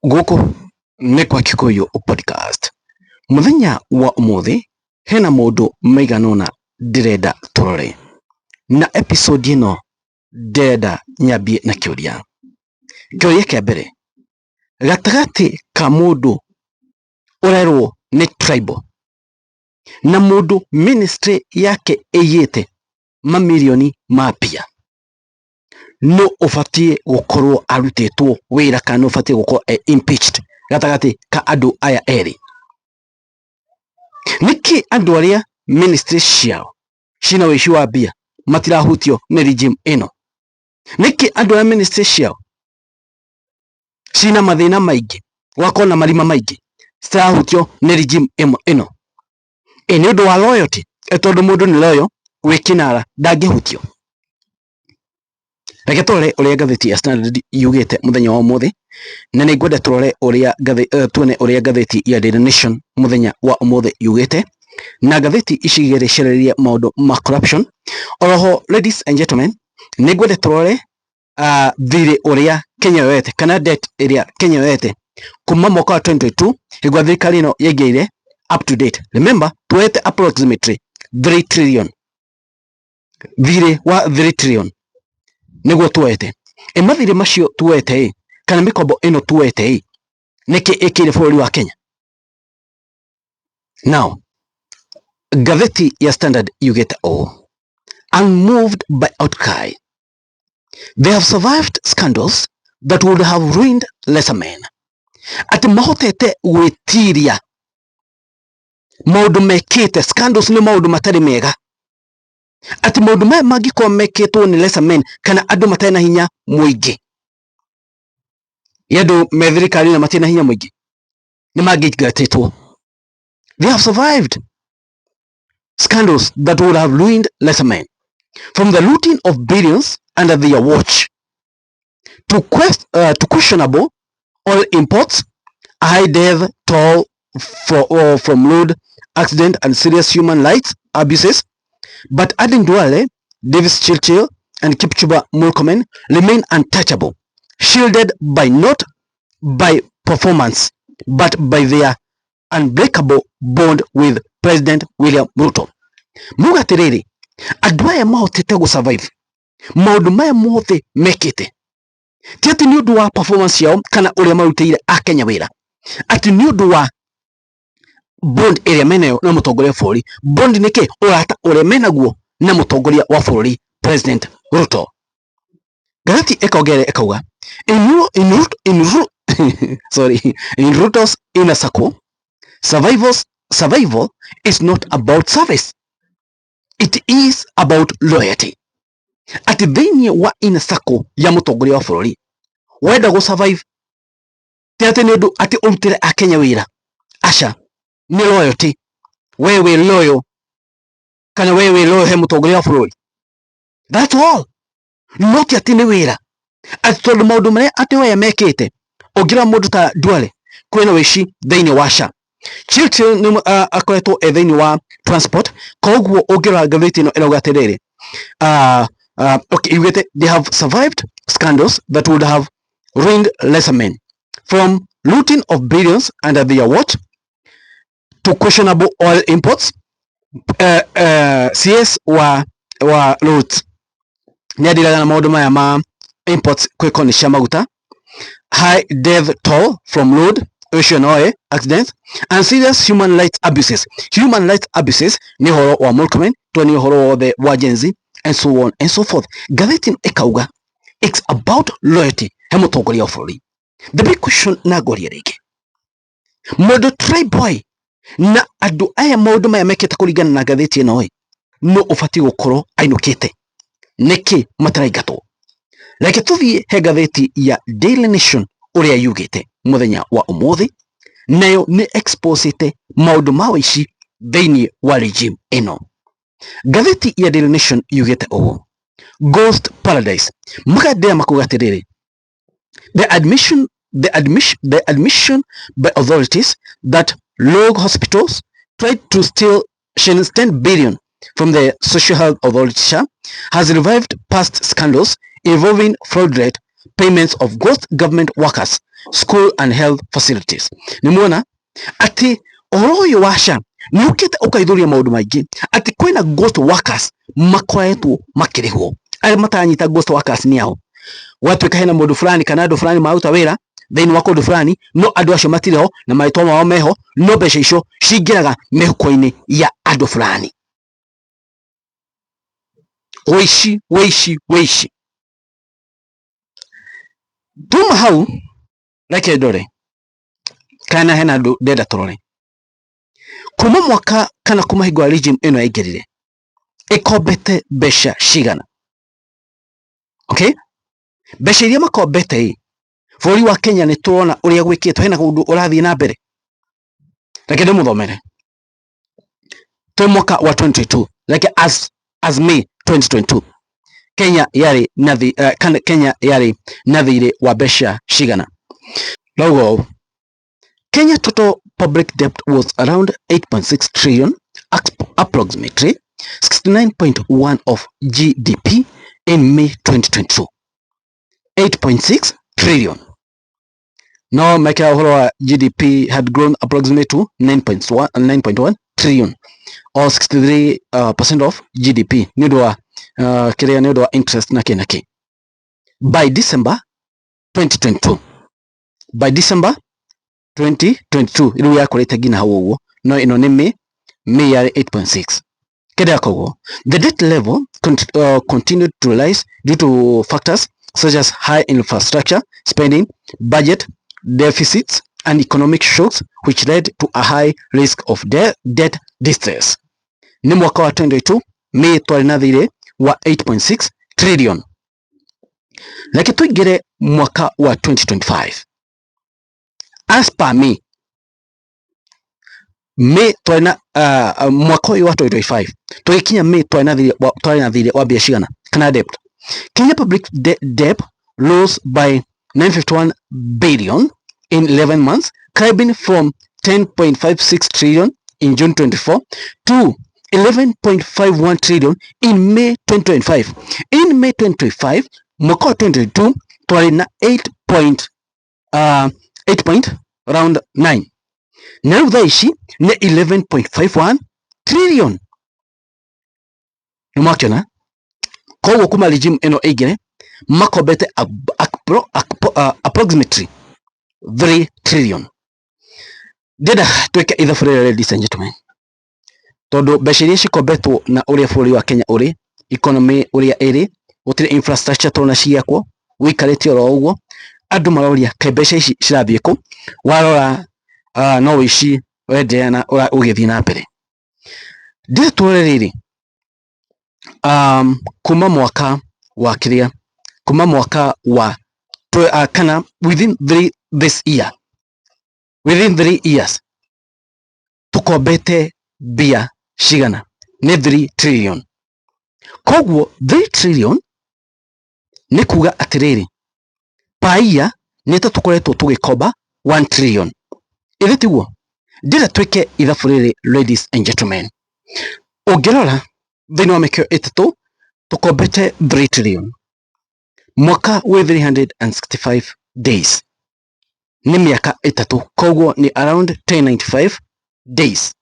Guku nĩ kwa Kikuyu podcast. Muthenya wa umuthi hena mundu maiganona ndirenda turore. Na episode ino ndenda nyambie na kiuria. Kiuria kia mbere. Gatagati ka mundu urerwo ni tribal na mundu ministry yake iyite mamilioni ma mbia, no ufatie gukorwo arutitwo wira kana ufatie gukorwo impeached gatagati ka andu aya eri? Niki andu aria ministry ciao cina wici wa mbia matirahutio ni regime ino? Niki andu aria ministry ciao cina mathina maingi wakona marima maingi citirahutio ni regime ino? Ni undu wa loyalty, tondu mundu ni loyal wikinara ndangihutio. Reke turore uria gatheti ya Standard yugite muthenya wa umuthi, na ni ngwenda turore uria tuone uria gatheti ya Daily Nation muthenya wa umuthi yugite, na gatheti icigire cirereria maundu ma corruption. Oroho, ladies and gentlemen, ni ngwenda turore thiri uria Kenya yoete kana debt iria Kenya yoete kuma mwaka wa 2022 higwa thirikari ino yegeire up to date. Remember, tuete approximately 3 trillion, thiri wa 3 trillion niguo tuete. Mathiri macio tuete kana mikombo ino tuete niki ikire bũrũri wa Kenya? Now, gatheti ya Standard yugite unmoved by outcry, they have survived scandals that would have ruined lesser men. Ati mahotete gwitiria maundu mekite scandals ni maundu matari mega. Ati maundu maya mangiko mekitwo ni lesser men kana andu matari na hinya muingi, yandu me thirikari na matari na hinya muingi ni mangigatitwo. They have survived scandals that would have ruined lesser men, from the looting of billions under their watch to questionable oil imports, a high death toll from road accident and serious human rights abuses. But Aden Duale, Davis Churchill, and Kipchumba Murkomen remain untouchable, shielded by not by performance, but by their unbreakable bond with President William Ruto. Mugatiriri, andu aya mahotete gu survive maundu maya mothe mekite, ti ati ni undu wa performance yao kana uria marutire a Kenya wira, ati ni undu wa bond iria menayo na mutongoria wa bũrũri. Bond niki? Urata uria menaguo na mutongoria wa bũrũri President Ruto. Gatheti ekauga in Ruto's inner circle, survival is not about service, it is about loyalty. Ati thiini wa inner circle ya mutongoria wa bũrũri wenda go survive ti ati ni undu ati urutire a Kenya wira, aca ni loyalty. Wewe loyal kana wewe loyal he mutongoria wa bũrũri, that's all. Not ati ni wira, ati tondu maundu maria ati we mekite. Ongira mundu ta Duale kwena wici thiini wa SHA, Churchill ni akoretwo thiini wa transport. Koguo ongira gatheti ino irauga atiriri, okay, they have survived scandals that would have ruined lesser men, from looting of billions under their watch to questionable oil imports. CS wa roads ni adiraga na maundu maya ma imports kwikoni cia maguta, high death toll from road oil accidents, and serious human rights abuses. Human rights abuses ni horo wa Murkomen, ni horo wa the wajenzi, and so on and so forth. Gatheti ekauga it's about loyalty he mutongoria wa bũrũri. The big question na goria rigi, mundu triboy na andu aya maundu maya mekite kuringana na gatheti ino no ufati gukorwo ainukite niki mataraingatwo. Reke tuthie he gatheti ya Daily Nation uria yugite muthenya wa umuthi, nayo ni exposite maundu ma wici thiini wa regime ino. Gatheti ya Daily Nation yugite Ghost Paradise. Magadea makugatiriri, the admission by authorities that Log hospitals tried to steal Shillings 10 billion from the Social Health Authority SHA has revived past scandals involving fraudulent payments of ghost government workers school and health facilities. Nimuona ati oroyo washa ni ukite ukaithuria maundu maingi ati kwina ghost workers makoretwo makirihwo. Ari matanyita ghost workers ni ao watu hena mundu fulani kana andu fulani mauta wira thini wa kundu fulani no andu acio matiriho na maitwa mao meho no mbeca icio cingiraga mihuko-ini ya andu fulani. Weishi tuma hau reke ndore kana hena andu ndenda turore kuma mwaka kana kuma hingo ya regime ino yaingirire ikombete mbeca cigana. Okay, mbeca iria makombete bũrũri wa Kenya ni turona uria gwikitwo hena kundu urathie na mbere. Reke ndimuthomere twi mwaka wa 2022 like as May 2022 Kenya yari nathire wa mbeca cigana. Logo Kenya total public debt was around 8.6 trillion, approximately 69.1 of GDP in May 2022. 8.6 trillion. Now mekea uhoro wa GDP had grown approximately to 9.1 trillion or 63% of GDP. Niundu wa kiria niundu wa interest na kinaki. By December 2022. By December 2022 iru yakorete gina hau uguo no ino ni May yari 8.6. Kede akoguo the debt level continued to rise due to factors such as high infrastructure spending, budget deficits and economic shocks which led to a high risk of debt distress. Ni mwaka wa 2022 May twari nathire wa 8.6 trillion. Laki tuingire mwaka wa 2025 as per May twari na mwaka uyu wa 2025 tugikinya May twari nathire wa mbia cigana kana debt. Kenya public debt rose by 951 billion in 11 months, climbing from 10.56 trillion in June 24 to 11.51 trillion in May 2025. In May 2025, mwaka 2022 twari na 8.9. Na riu thaa ici ni 11.51 trillion. Nimakiona koguo kuma regime ino igire makombete approximately 3 trillion. Ndenda tweke ithabu rĩrĩ, ladies and gentlemen, tondu mbeca iria cikombetwo na uria bũrũri wa Kenya uri economy uria iri gutire infrastructure tona ciakwo wikarite oro uguo andu maroria kai mbeca ici cirathie ku warora no ici wende na ugithie na mbere. Ndenda tuone riri kuma mwaka wa kiria kuma mwaka wa kana within 3 years tukombete bia cigana ni 3 trillion. Koguo 3 trillion ni kuga atiriri per year ni tukoretwo tugikomba 1 trillion. Ithi tiguo ndira twike ithabu riri, ladies and gentlemen, ungirora thini wa mikio itatu tukombete 3 trillion mwaka wi 365 days ni miaka itatu, koguo ni around 1095 days.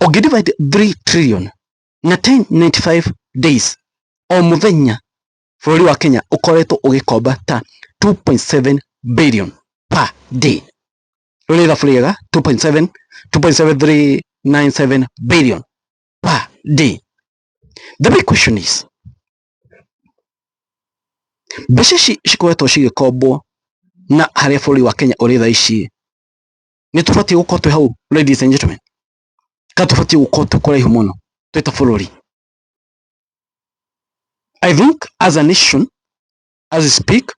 Ungidivide 3 trillion na 1095 days o muthenya bũrũri wa Kenya ukoretwo ugikomba ta 2.7 billion per day. Rũrĩ ithabu rĩega 2.7397 billion per day. The big question is, mbeca ici cikoretwo cigikombwo na haria bũrũri wa Kenya uri thaa ici ni tubatie gukorwo twi hau, ladies and gentlemen, ka tubatie gukorwo twi kuraihu muno twita bũrũri? I think as a nation, as we speak,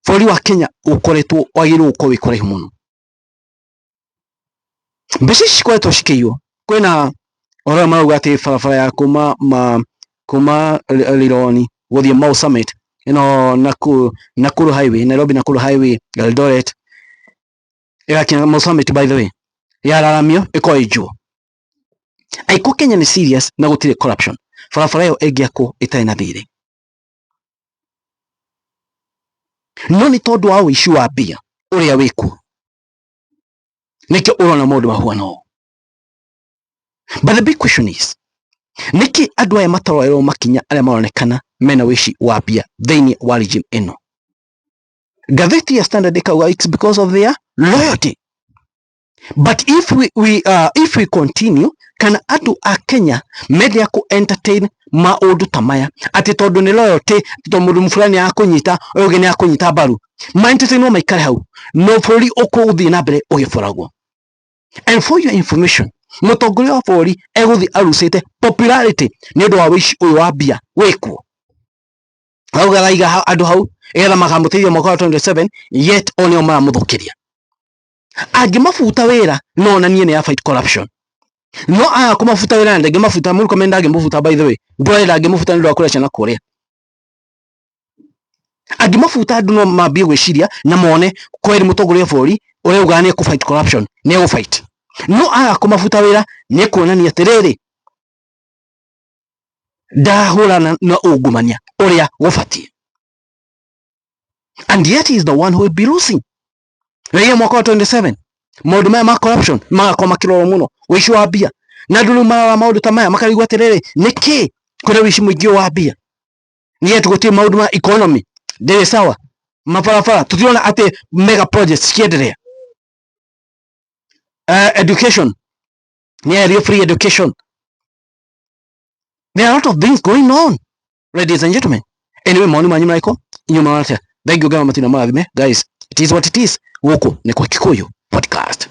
bũrũri wa Kenya ukoretwo wagirwo gukorwo wi kuraihu muno. Mbeca ici cikoretwo cikiiywo. Kwina ora marauga ati barabara ya kuma Lironi guthie Mau Summit ino Nakuru highway, Nairobi Nakuru highway, Eldoret igakinya Mau Summit, by the way, yararamio ikoijwo. Aiko Kenya ni serious na gutire corruption, barabara iyo ingiakwo itari na thiri. No ni tondu wa uici wa mbia uria wiku nikio urona maundu mahuana. But the big question is, niki andu aya matarorerwo makinya aria maronekana mena wishi wa mbia thiini wa region ino? Gatheti ya Standard ikauga it's because of their loyalty. But if we continue, kana andu a Kenya media ku entertain maundu tamaya ati tondu ni loyalty, to mundu fulani akunyita uyu ni akunyita baru, ma entertain no maikare hau, no buri ukuthi na mbere ugiforagwo. And for your information, mutongoria wa buri eguthi arucite popularity ni undu wa wishi uyu wa mbia wikuo. Auga raiga andu hau etha makamutithia mwaka wa 27, yet onio maramuthukiria. Angimafuta wira no onanie ni ya fight corruption. No aya kumafuta wira ndege mafuta muri komenda angimufuta, by the way ndwenda angimufuta ndio akura ciana kuria. Angimafuta andu no mambie gwiciria na mone kweri mutongoria buri uria ugane ku fight corruption ni go fight. No aya kumafuta wira ni kuonania atiriri ndahurana na ungumania uria gubati. And yet he is the one who will be losing. Raia mwaka wa 27 maundu maya ma corruption magakoma makirorwo muno, wishi wa mbia na nduru mara maundu tamaya makarigwa atiriri niki kuria wishi mwingi wa mbia. Niye tugutie maundu ma economy ndiri sawa, mabarabara tutiona ati mega projects kiendelea. Education niye free education. There are a lot of things going on, ladies and gentlemen. Anyway, maoni manyu mraiko inyuma wate. Thank you gama matina marathime guys, it is what it is. Guku ni kwa Kikuyu podcast.